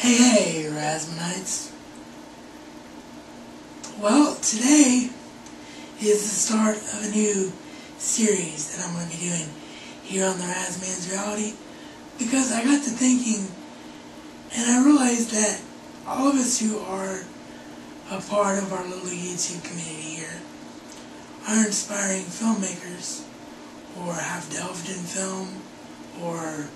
Hey, Rasmanites. Well, today is the start of a new series that I'm going to be doing here on the Rasman's Reality, because I got to thinking and I realized that all of us who are a part of our little YouTube community here are inspiring filmmakers, or have delved in film, or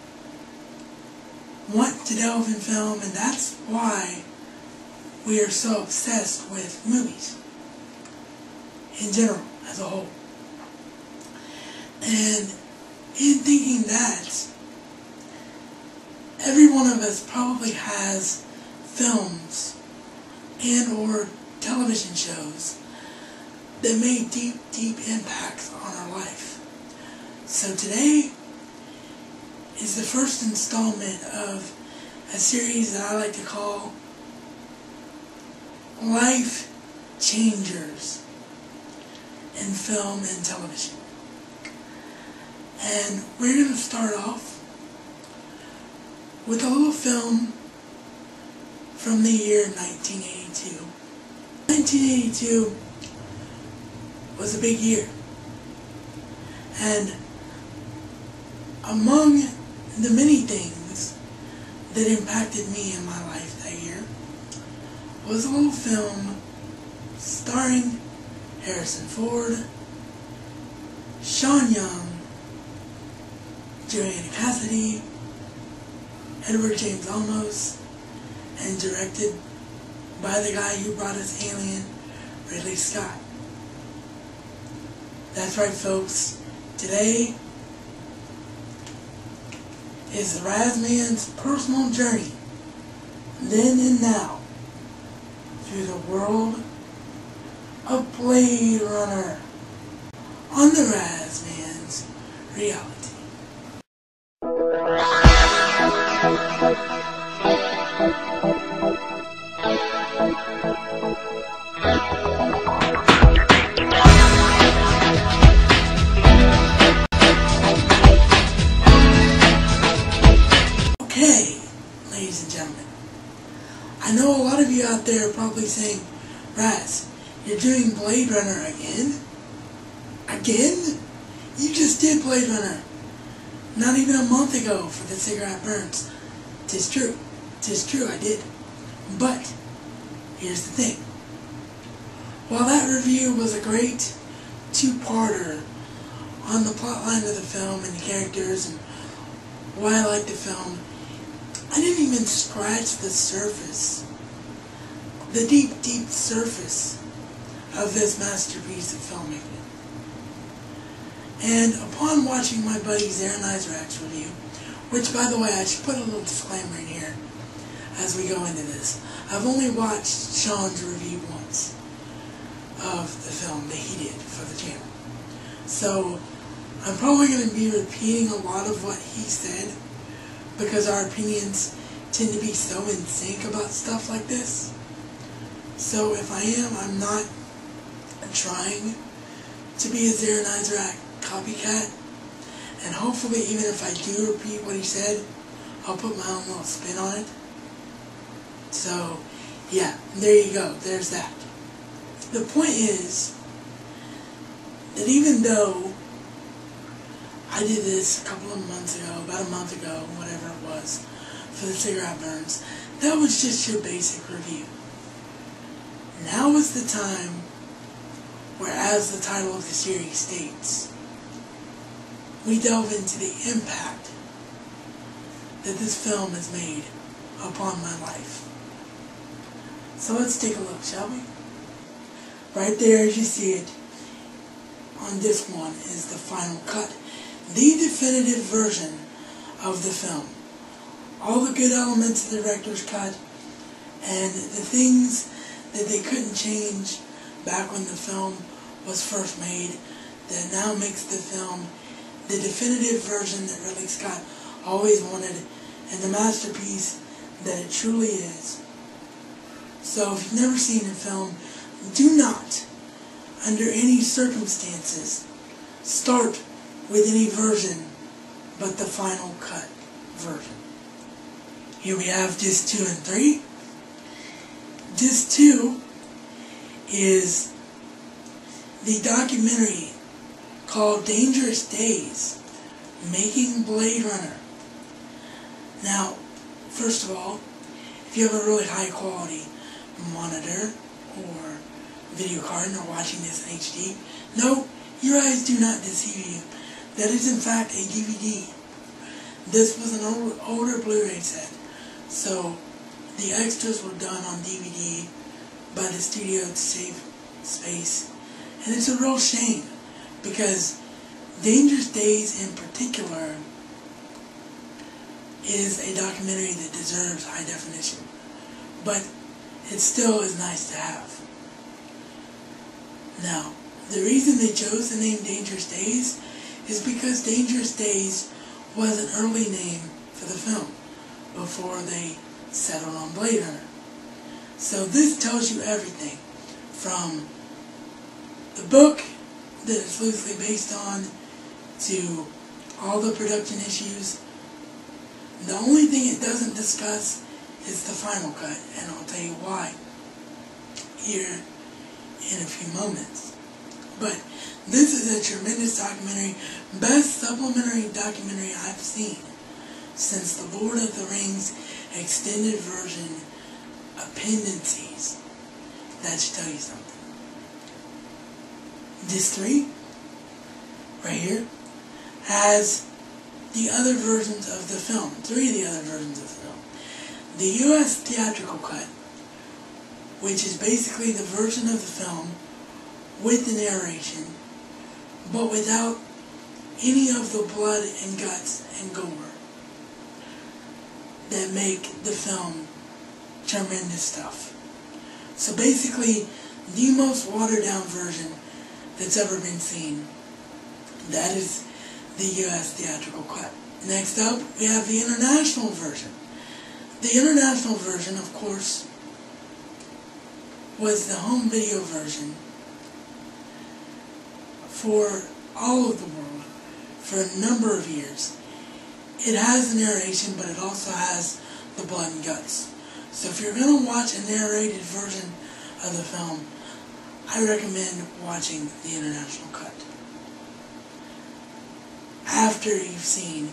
want to delve in film, and that's why we are so obsessed with movies in general, as a whole. And in thinking that, every one of us probably has films and or television shows that made deep, deep impacts on our life. So today is the first installment of a series that I like to call Life Changers in Film and Television. And we're going to start off with a little film from the year 1982. 1982 was a big year. And among the many things that impacted me in my life that year was a little film starring Harrison Ford, Sean Young, Joanna Cassidy, Edward James Olmos, and directed by the guy who brought us Alien, Ridley Scott. That's right, folks. Today is the Rasman's personal journey, then and now, through the world of Blade Runner on the Rasman's Reality. Okay, ladies and gentlemen, I know a lot of you out there are probably saying, Raz, you're doing Blade Runner again? Again? You just did Blade Runner not even a month ago for the Cigarette Burns. 'Tis true. 'Tis true, I did. But here's the thing. While that review was a great two-parter on the plotline of the film and the characters and why I liked the film, I didn't even scratch the surface, the deep, deep surface of this masterpiece of filmmaking. And upon watching my buddy Zarin Israk's review, which, by the way, I should put a little disclaimer in here as we go into this. I've only watched Sean's review once of the film that he did for the channel. So I'm probably going to be repeating a lot of what he said, because our opinions tend to be so in sync about stuff like this. So if I am, I'm not trying to be a Zarin Israk copycat, and hopefully even if I do repeat what he said, I'll put my own little spin on it. So yeah, there you go, there's that. The point is that even though I did this a couple of months ago, about a month ago, whatever it was, for the Cigarette Burns, that was just your basic review. Now is the time where, as the title of the series states, we delve into the impact that this film has made upon my life. So let's take a look, shall we? Right there, as you see it, on disc 1 is the final cut. The definitive version of the film. All the good elements of the director's cut, and the things that they couldn't change back when the film was first made, that now makes the film the definitive version that Ridley Scott always wanted, and the masterpiece that it truly is. So if you've never seen the film, do not, under any circumstances, start with any version but the final cut version. Here we have disc 2 and 3. Disc 2 is the documentary called Dangerous Days, Making Blade Runner. Now, first of all, if you have a really high quality monitor or video card and are watching this in HD, no, your eyes do not deceive you. That is in fact a DVD. This was an older Blu-ray set, so the extras were done on DVD by the studio to save space. And it's a real shame, because Dangerous Days in particular is a documentary that deserves high definition, but it still is nice to have. Now, the reason they chose the name Dangerous Days is because Dangerous Days was an early name for the film before they settled on Blade Runner. So this tells you everything from the book that it's loosely based on to all the production issues. The only thing it doesn't discuss is the final cut, and I'll tell you why here in a few moments. But this is a tremendous documentary, best supplementary documentary I've seen since the Lord of the Rings extended version appendices. That should tell you something. Disc 3, right here, has the other versions of the film, 3 of the other versions of the film. The U.S. theatrical cut, which is basically the version of the film with the narration, but without any of the blood and guts and gore that make the film tremendous stuff. So basically, the most watered down version that's ever been seen. That is the U.S. theatrical cut. Next up, we have the international version. The international version, of course, was the home video version for all of the world for a number of years. It has the narration, but it also has the blood and guts. So if you're going to watch a narrated version of the film, I recommend watching the international cut after you've seen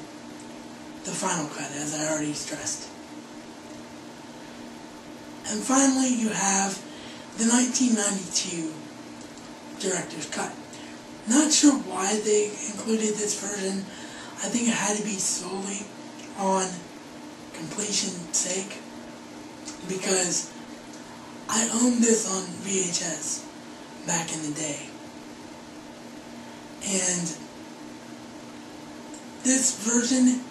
the final cut, as I already stressed. And finally, you have the 1992 director's cut. Not sure why they included this version. I think it had to be solely on completion's sake, because I owned this on VHS back in the day. And this version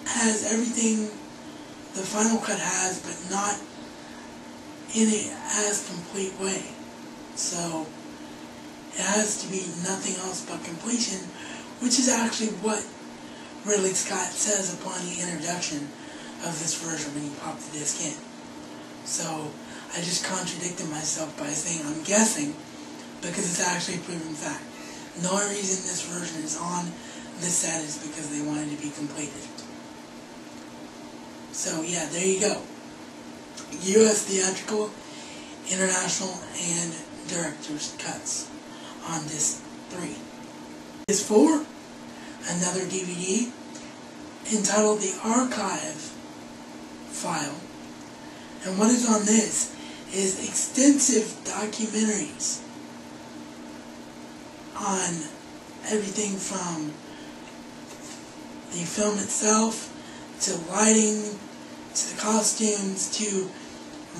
has everything the final cut has, but not in a as complete way. So it has to be nothing else but completion, which is actually what Ridley Scott says upon the introduction of this version when you pop the disc in. So I just contradicted myself by saying I'm guessing, because it's actually a proven fact. The only reason this version is on this set is because they wanted to be completed. So yeah, there you go. U.S. theatrical, international, and director's cuts on disc 3. Disc 4, another DVD entitled The Archive File. And what is on this is extensive documentaries on everything from the film itself, to lighting, to the costumes, to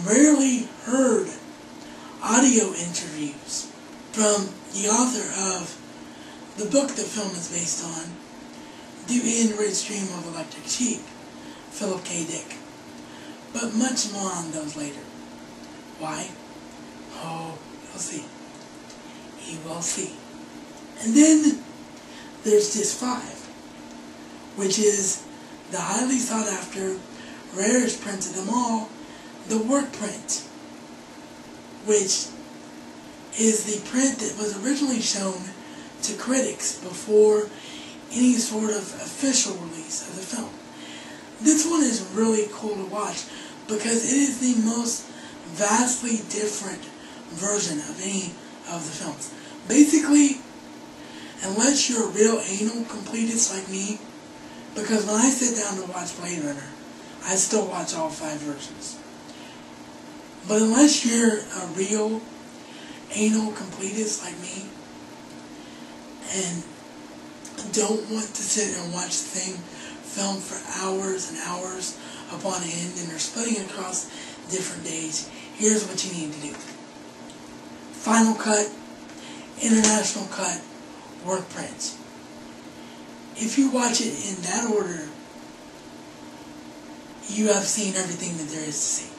rarely heard audio interviews from the author of the book the film is based on, The Enriched Dream of Electric Sheep, Philip K. Dick. But much more on those later. Why? Oh, you'll see. You will see. And then there's disc 5, which is the highly sought after, rarest print of them all, the work print, which is the print that was originally shown to critics before any sort of official release of the film. This one is really cool to watch because it is the most vastly different version of any of the films. Basically, unless you're a real anal completist like me, because when I sit down to watch Blade Runner, I still watch all 5 versions. But unless you're a real anal completist like me, and don't want to sit and watch the same film for hours and hours upon end, and they're splitting across different days, here's what you need to do. Final cut, international cut, work prints. If you watch it in that order, you have seen everything that there is to see.